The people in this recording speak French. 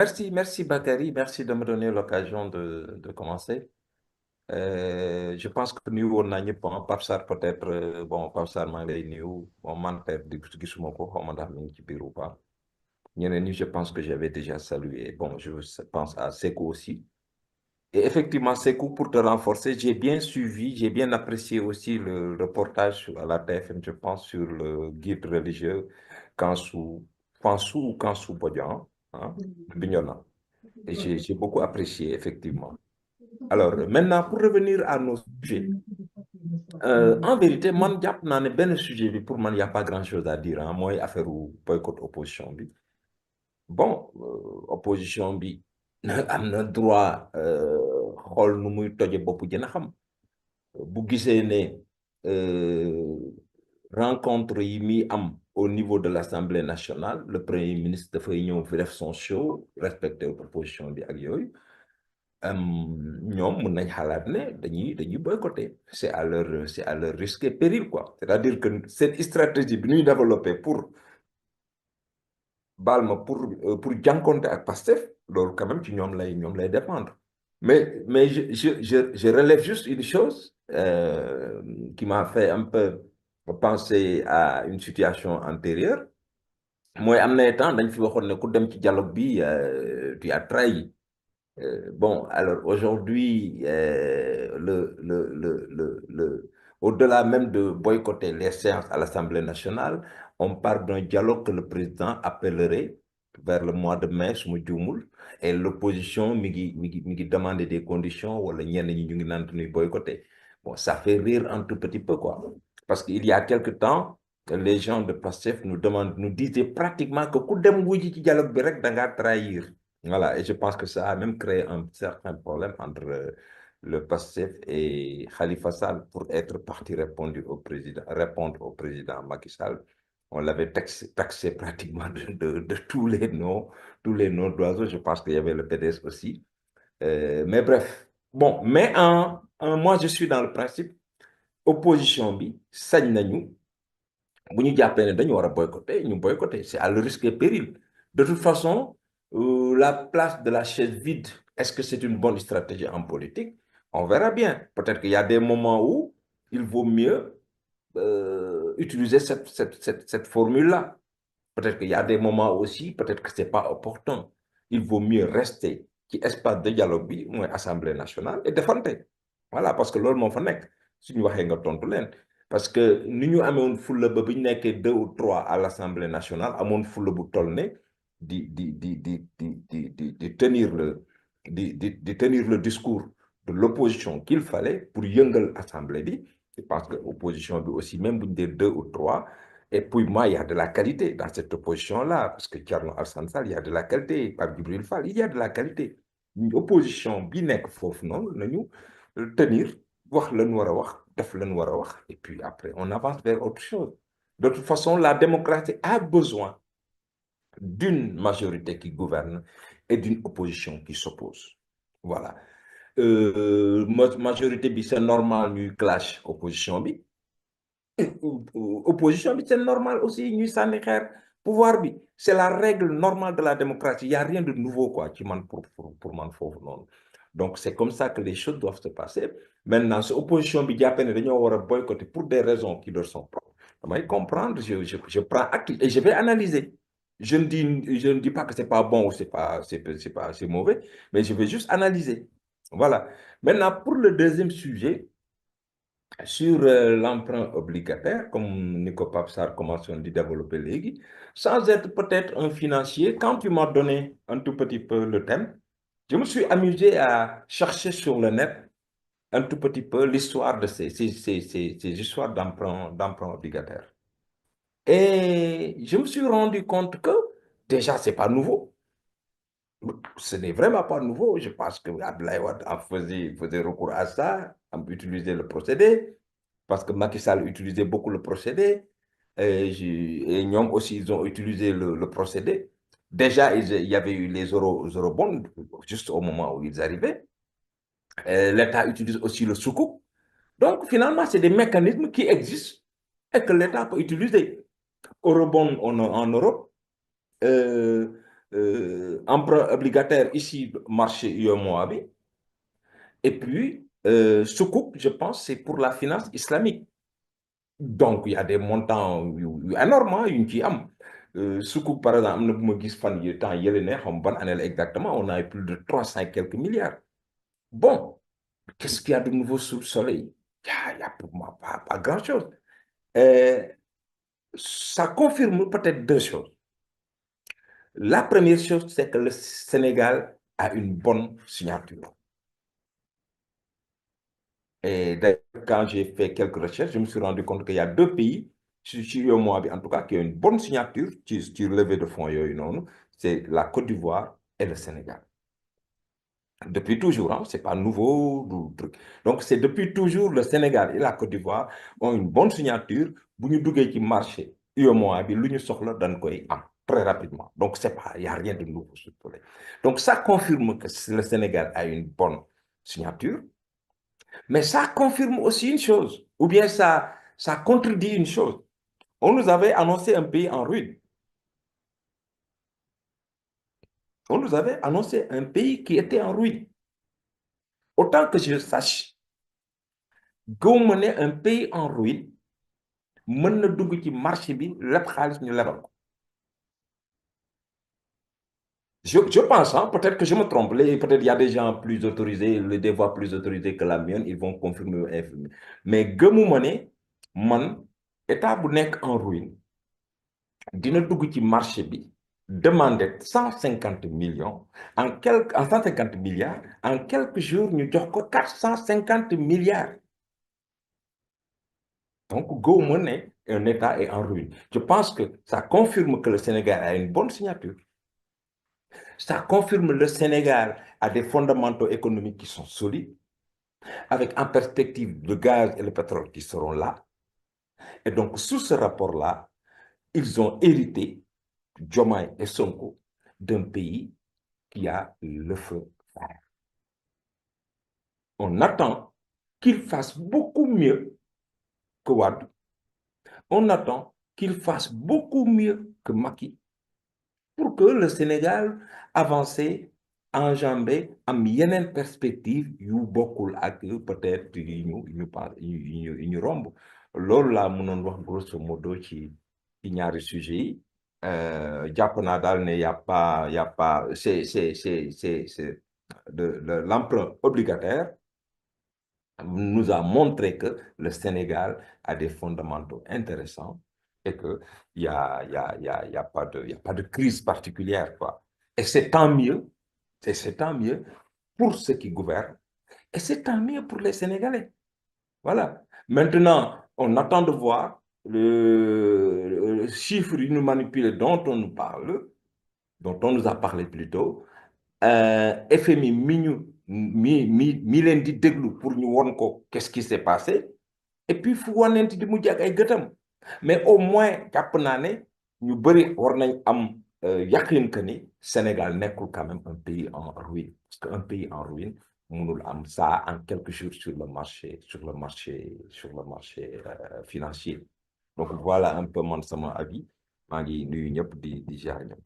Merci Bakary, merci de me donner l'occasion de commencer. Je pense que nous, on a bon, Pape Sarr peut-être, bon, Pape Sarr maa ngi lay nuyu, bon, man peut-être gisuma ko, xaw ma ndax mi ngi ci biir ou pas. Ñeneen ñi, je pense que j'avais déjà salué. Bon, je pense à Sekou aussi. Et effectivement, Sekou, pour te renforcer, j'ai bien suivi, j'ai bien apprécié aussi le reportage à la TFM, je pense, sur le guide religieux Kansou, Fansou ou Kansou Bodian, hein, de Bignona. Et j'ai beaucoup apprécié, effectivement. Alors, maintenant, pour revenir à nos sujets, en vérité, man, jàpp naa ne benn sujet bi pour man, il n'y a pas grand-chose à dire, hein, mooy affaire boycott opposition bi. Bon, opposition bi am na droit xool nu muy toje bopp jën a xam. Bu gisee ne rencontre yi mi am au niveau de l'Assemblée nationale, le Premier ministre dafay ñëw fi def son show, respecter opposition bi ak yooyu. ñoom mun nañ xalaat ne dañuy boycotter c'est à leur risque et péril quoi, c'est-à-dire que cette stratégie bi ñuy développer pour baal ma pour jànkonte ak Pastef loolu quand même ci ñoom lay dépendre mais je relève juste une chose qui m'a fait un peu penser à une situation antérieure mooy am na temps dañ fi waxoon ne ku dem ci dialogue bi tu as trahi. Bon, alors aujourd'hui, au-delà même de boycotter les séances à l'Assemblée nationale, on parle d'un dialogue que le président appellerait vers le mois de mai, su ma juumul, et l'opposition mi ngi demander des conditions, wala ñenn ñi ñu ngi naan ñuy boycotter. Bon, ça fait rire un tout petit peu, quoi. Parce qu'il y a quelque temps, les gens de PASTEF nous disaient pratiquement que ku dem wuji ci dialogue bi rek da ngaa trahir. Voilà, et je pense que ça a même créé un certain problème entre le PASTEF et Khalifa Sall pour être parti répondre au président Macky Sall. On l'avait taxé pratiquement de tous les noms d'oiseaux. Je pense qu'il y avait le PDS aussi. Mais bref, bon, moi je suis dans le principe, opposition bi, sañ nañu, bu ñu jàppee ne dañu war a boycotter, ñu boycotter. C'est à le risque et péril. De toute façon, la place de la chaise vide, est-ce que c'est une bonne stratégie en politique? On verra bien. Peut-être qu'il y a des moments où il vaut mieux utiliser cette formule-là. Peut-être qu'il y a des moments aussi, peut-être que ce n'est pas opportun. Il vaut mieux rester qui espace de dialogue bi mooy Assemblée nationale et défendre. Voilà, parce que loolu moo fa nekk suñu waxee nga tontu leen. Parce que ni ñu amoon fulla ba bi ñu nekkee 2 ou 3 à l'Assemblée nationale amoon fulla bu toll ne di tenir le discours de l'opposition qu'il fallait pour yëngal Assemblée bi. Je pense que l'opposition bi aussi, même bu ñu dee 2 ou 3, et puis moi, il y a de la qualité dans cette opposition-là, parce que Thierno Alassane Sall, il y a de la qualité, par Djibril Fall, il y a de la qualité. Une opposition bi nekk foofu noonu nañu tenir, wax lan war a wax, def lan war a wax, et puis après, on avance vers autre chose. De toute façon, la démocratie a besoin d'une majorité qui gouverne et d'une opposition qui s'oppose. Voilà. Majorité bi, c'est normal ñuy clash opposition bi. Opposition bi c'est normal aussi ñuy sànni xeer pouvoir bi c'est la règle normale de la démocratie il y a rien de nouveau quoi ci man pour man foofu noonu donc c'est comme ça que les choses doivent se passer maintenant si opposition bi jàppee ne dañoo war a boycotter pour des raisons qui leur sont propres damay comprendre je prends acte et je vais analyser je ne dis pas que c'est pas bon ou c'est mauvais mais je vais juste analyser voilà maintenant pour le deuxième sujet sur l'emprunt obligataire, comme Nico Papsar commence à développer léegi, sans être peut-être un financier, quand tu m'as donné un tout petit peu le thème, je me suis amusé à chercher sur le net un tout petit peu l'histoire de ces histoires d'emprunt obligataire. Et je me suis rendu compte que déjà, c'est pas nouveau. Ce n'est vraiment pas nouveau. Je pense que Abdoulaye Wade faisait recours à ça, a utilisé le procédé. Parce que Macky Sall utilisait beaucoup le procédé. Et Nyom aussi, ils ont utilisé le procédé. Déjà, il y avait eu les eurobonds, juste au moment où ils arrivaient. L'État utilise aussi le soukou. Donc, finalement, c'est des mécanismes qui existent et que l'État peut utiliser. Eurobond en Europe, emprunt obligataire ici, marché UEMOA bi. Et puis, Sukuk, je pense, c'est pour la finance islamique. Donc, il y a des montants énormes, hein, une qui am. Sukuk, par exemple, am na bu ma gis fan yi temps yële ne xam ban année la exactement, on avait plus de 300 et quelques milliards. Bon, qu'est-ce qu'il y a de nouveau sous le soleil? Il y a pour moi pas grand-chose. Euh, Ça confirme peut-être deux choses. La première chose, c'est que le Sénégal a une bonne signature. Et d'ailleurs, quand j'ai fait quelques recherches, je me suis rendu compte qu'il y a deux pays, sur moi, en tout cas, qui ont une bonne signature sur levée de fonds, c'est la Côte d'Ivoire et le Sénégal. Depuis toujours, hein, ce n'est pas nouveau. Donc, c'est depuis toujours le Sénégal et la Côte d'Ivoire ont une bonne signature. Si nous avons qui marché, très rapidement. Donc, il n'y a rien de nouveau sur le soleil. Donc, ça confirme que le Sénégal a une bonne signature. Mais ça confirme aussi une chose, ou bien ça contredit une chose. On nous avait annoncé un pays en ruine. On nous avait annoncé un pays qui était en ruine. Autant que je sache, mener un pays en ruine, mën na dugg ci marché bi lépp xaalis ñu lebal ko. Je pense, hein, peut-être que je me trompe, peut-être il y a des gens plus autorisés, des voix plus autorisées que la mienne, ils vont confirmer ou infirmer. Mais gëmuma ne man état bu nekk en ruine dina dugg ci marché bi demander 150 millions en 150 milliards en quelques jours ñu jox ko 450 milliards. Donc gëmuma ne un état est en ruine. Je pense que ça confirme que le Sénégal a une bonne signature. Ça confirme le Sénégal a des fondamentaux économiques qui sont solides, avec en perspective le gaz et le pétrole qui seront là. Et donc, sous ce rapport-là, ils ont hérité, Diomaye et Sonko, d'un pays qui a le feu vert. On attend qu'il fasse beaucoup mieux que Wade. On attend qu'il fasse beaucoup mieux que Macky pour que le Sénégal avance, enjambé, am yeneen perspective yu bokkul ak peut-être yu ñu romb. Loolu laa mënoon wax grosso modo ci ñaari sujets yi. Jàpp naa daal ne y a pas c'est l'emprunt obligataire nous a montré que le Sénégal a des fondamentaux intéressants et qu'il y a pas de crise particulière, quoi. Et c'est tant mieux, et c'est tant mieux pour ceux qui gouvernent, et c'est tant mieux pour les Sénégalais. Voilà. Maintenant, on attend de voir le chiffre nous manipulé dont on nous parle, dont on nous a parlé plus tôt, FMI mi leen di déglu pour ñu won ko qu'est-ce qui s'est passé et puis fu wonenti di mujj ak ay gëtam mais au moins jàpp naa ne ñu bëri war nañ am yaqin que ni Sénégal nekkul quand même un pays en ruine parce que un pays en ruine mënul am ça en quelques jours sur le marché financier donc voilà un peu man sama avis maa ngi nuyu ñëpp di jaar ñëpp